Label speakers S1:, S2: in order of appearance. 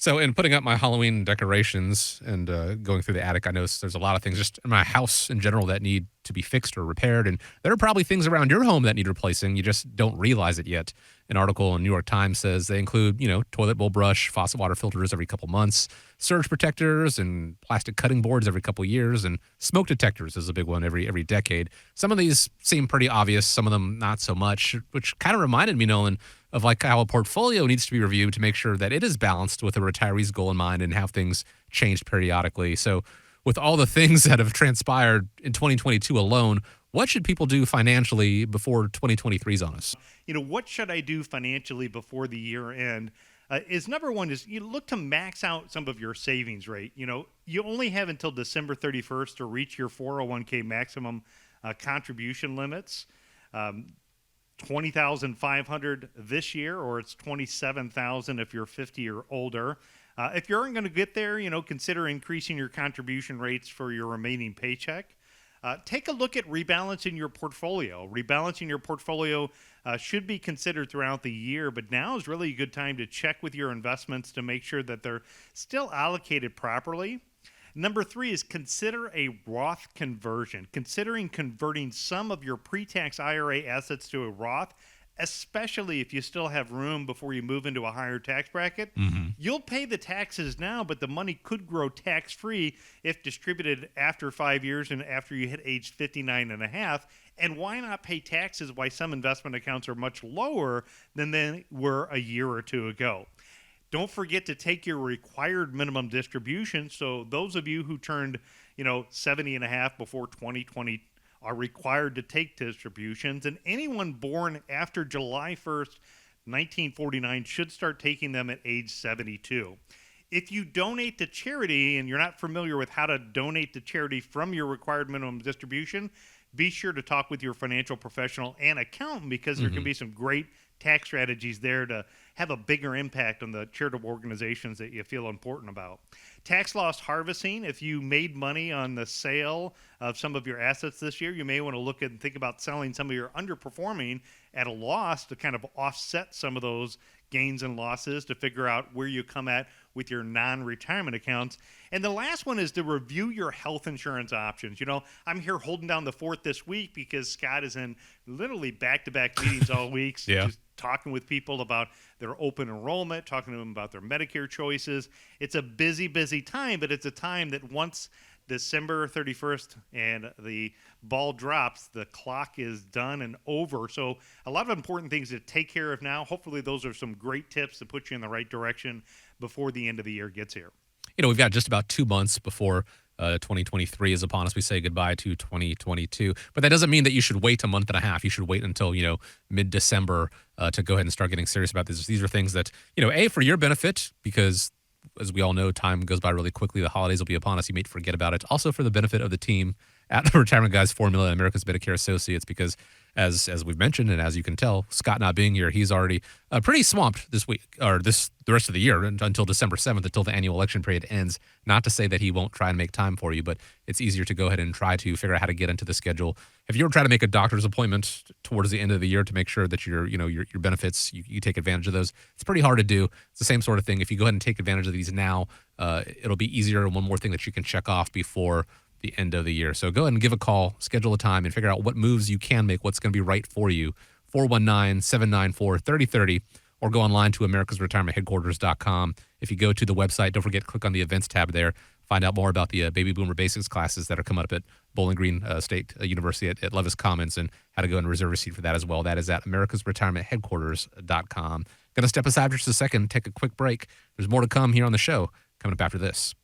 S1: So, in putting up my Halloween decorations and going through the attic, I noticed there's a lot of things just in my house in general that need to be fixed or repaired. And there are probably things around your home that need replacing. You just don't realize it yet. An article in New York Times says they include, toilet bowl brush, faucet water filters every couple months, surge protectors and plastic cutting boards every couple years, and smoke detectors is a big one every decade. Some of these seem pretty obvious, some of them not so much, which kind of reminded me, Nolan, of like how a portfolio needs to be reviewed to make sure that it is balanced with a retiree's goal in mind and have things changed periodically. So, with all the things that have transpired in 2022 alone, what should people do financially before 2023 is on us?
S2: What should I do financially before the year end? Is number one is you look to max out some of your savings rate. You only have until December 31st to reach your 401k maximum contribution limits. 20,500 this year, or it's 27,000 if you're 50 or older. If you aren't going to get there, consider increasing your contribution rates for your remaining paycheck. Take a look at rebalancing your portfolio. Rebalancing your portfolio should be considered throughout the year, but now is really a good time to check with your investments to make sure that they're still allocated properly. Number three is consider a Roth conversion. Considering converting some of your pre-tax IRA assets to a Roth, especially if you still have room before you move into a higher tax bracket. You'll pay the taxes now, but the money could grow tax-free if distributed after 5 years and after you hit age 59 and a half. And why not pay taxes while some investment accounts are much lower than they were a year or two ago? Don't forget to take your required minimum distribution. So those of you who turned, 70 and a half before 2020 are required to take distributions. And anyone born after July 1st, 1949 should start taking them at age 72. If you donate to charity and you're not familiar with how to donate to charity from your required minimum distribution, be sure to talk with your financial professional and accountant, because there can be some great tax strategies there to have a bigger impact on the charitable organizations that you feel important about. Tax loss harvesting. If you made money on the sale of some of your assets this year, you may want to look at and think about selling some of your underperforming at a loss to kind of offset some of those gains and losses, to figure out where you come at with your non-retirement accounts. And the last one is to review your health insurance options. I'm here holding down the fort this week because Scott is in literally back-to-back meetings all week,
S1: Yeah.
S2: just talking with people about their open enrollment, talking to them about their Medicare choices. It's a busy, busy time, but it's a time that once December 31st and the ball drops, the clock is done and over. So a lot of important things to take care of now. Hopefully those are some great tips to put you in the right direction before the end of the year gets here.
S1: We've got just about 2 months before 2023 is upon us. We say goodbye to 2022. But that doesn't mean that you should wait a month and a half. You should wait until, mid-December to go ahead and start getting serious about this. These are things that, A, for your benefit, because as we all know, time goes by really quickly. The holidays will be upon us. You may forget about it. Also for the benefit of the team at the Retirement Guys Formula, America's Medicare Associates, because as we've mentioned, and as you can tell, Scott not being here, he's already pretty swamped this week, or the rest of the year until December 7th, until the annual election period ends. Not to say that he won't try and make time for you, but it's easier to go ahead and try to figure out how to get into the schedule. If you ever try to make a doctor's appointment towards the end of the year to make sure that your benefits, you take advantage of those, it's pretty hard to do. It's the same sort of thing. If you go ahead and take advantage of these now, it'll be easier. And one more thing that you can check off before the end of the year. So go ahead and give a call, schedule a time, and figure out what moves you can make, what's going to be right for you. 419-794-3030, or go online to americasretirementheadquarters.com. If you go to the website, don't forget to click on the events tab there. Find out more about the Baby Boomer Basics classes that are coming up at Bowling Green State University at Levis Commons, and how to go and reserve a seat for that as well. That is at americasretirementheadquarters.com. Going to step aside for just a second, take a quick break. There's more to come here on the show coming up after this.